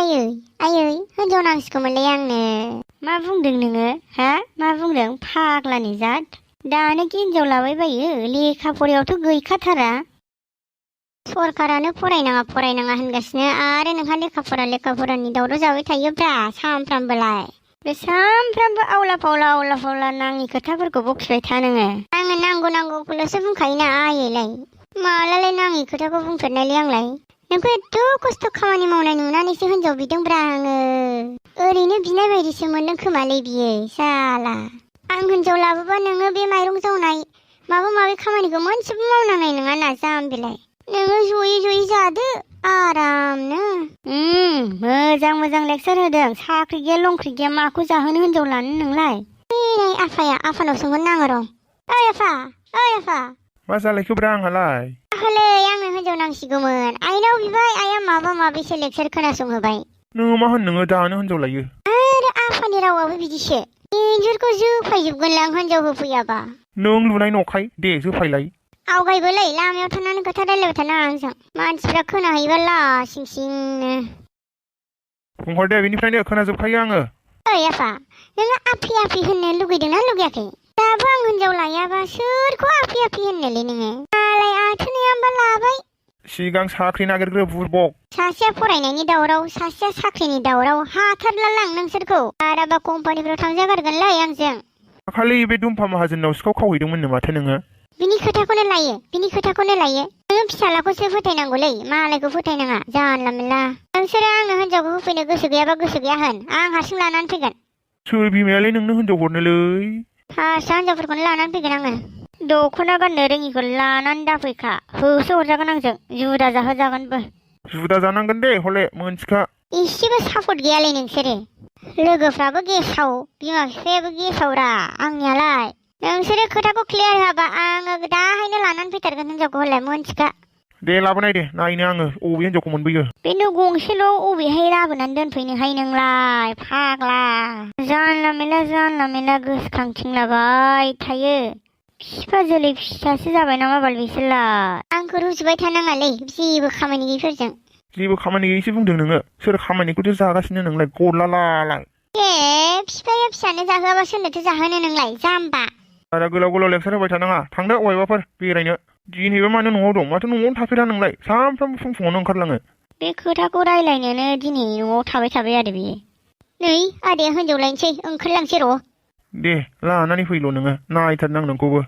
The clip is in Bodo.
आयै हिनजाव नांसिगौमोनलै आंनो। मा बुंदों नोङो हा? मा बुंदों फाग्लानि जात? दानो हिनजाव लाबाय बायो, लेखा फरायावथ' गैखाथारा। सरखारानो फरायनाङा होनगासिनो आरो नोंहा लेखा फरानि दावराव जाबाय थायोब्रा सामफ्रामबोलाय। बे सामफ्रामबो आवला फावला नाङि खोथाफोरखौ बखिबाय था नोङो। आङो नांगौखौल'सो बुंखायोना आयैलाय। मालालाय नाङि खोथाखौ बुंफेरनायलै आंलाय? नोंखौ एथ' खस्थ' खामानि मावनाय नुनानैसो हिनजाव बिदोंब्रा आङो। ओरैनो बिनाय बायदिसो मोनदों खोमालै बियो साला। आं हिनजाव लाबोबा नोङो बे माइरं जावनाय माबा माबि खामानिखौ मोनसेबो मावनांनाय नङा ना जाम्बिलाय। नोङो जयै जादो आरामनो। मोजां लेक्सार होदों। साख्रि गैया लंख्रि गैया माखौ जाहोनो हिनजाव लानो नोंलाय? नै आफानाव सोंहरनो आङो र'। ओइ आफा। मा जालायखोब्रा आंहालाय? हलै आंनो हिनजाव नांसिगौमोन। आइनाव बिबाय, आइया माबा माबिसो लेक्सार खोनासंहोबाय। नोङो मा होन नोङो दानो हिनजाव लायो। आरो आफानि रावाबो बिदिसो। इन्जुरखौ जोफायजोबगोनलां हिनजाव होफैयाबा। नों लुनाय न'खाय दे जोफायलाय। आवगायबोलै लामायाव थानानै खोथा रायलायबाय थानाङा आंजों। मानसिफ्रा खोनाहैबा लासिंसिंनो। बुंहर दे बेनिफ्रायनो खोनाजोबखायो आङो। ओइ आफा, नोङो आफि होननो लुगैदोंना लुगैयाखै? दाबो आं हिनजाव लायाबा सोरखौ आफि होननोलै नोङो? मालाय आथोनायाबा लाबाय। सिगां साख्रि नागिरग्रो बुरबक। सासेया फरायनायनि दावराव, सासेया साख्रिनि दावराव। हाथारला लां नोंसोरखौ। बाराबा कम्पानिफ्राव थांजागारगोनलै आंजों। दाखालि बे दुम्फा माहाजोननाव सिखाव खावहैदोंमोननो माथो नोङो? बिनि खोथाखौनो लायो। नोङो फिसालाखौसो फोथायनांगौलै, मालायखौ फोथायनाङा। जानला मोनला। नोंसोरो आंनो हिनजावखौ होफैनो गोसो गैयाबा गोसो गैया होन। आं हारसिं लानानै फैगोन। सोर बिमायालाय नोंनो हिनजाव हरनोलै? हारसा हिनजावफोरखौनो लानानै फैगोन आङो। दख'ना गाननो रोङिखौ लानानै दाफैखा। होसो हरजागोन आंजों। जुदा जाहोजागोनबो। जुदा जानांगोन दे हले मोनथिखा। एसेबो सापर्ट गैयालै नोंसोरो। लोगोफ्राबो गेसाव, बिमा बिफायाबो गेसावरा आंनियालाय। नोंसोरो खोथाखौ क्लियार होआबा आङो दाहायनो लानानै फैथारगोन हिनजावखौ हले मोनथिखा। दे लाबोनाय दे, नायनो आङो अबे हिनजावखौ मोनबोयो। बे न' गंसेल' अबेहाय लाबोनानै दोनफैनोहाय नोंलाय फाग्ला। जानला मेला गोसोखांथिंलाबाय थायो। फिफा जोलै फिसासो जाबाय नामा बाल बिसोरलाय। आंखौ रुजुबाय थानाङालै जेबो खामानि गैयिफोरजों। जेबो खामानि गैयिसो बुंदों नोङो। सोर खामानिखौथ' जागासिनो नोंलाय गरलालालाय। फिफाया फिसानो जाहोआबा सोरनोथो जाहोनो नोंलाय जाम्बा। बारा गोलाव लेक्सार होबाय थानाङा। थांदो अबायबाफोर बेरायनो। दिनैबो मानो न'आव दं? माथो न'आवनो थाफेरा नोंलाय? सानफ्रामबो फुङावनो ओंखारलाङो। बे खोथाखौ रायलायनोनो दिनै न'आव थाबाय आरो बियो। नै आदाया हिनजाव लायनोसै ओंखारलांसै र'। दे लानानै फैल' नोङो, नायथारनां नोंखौबो।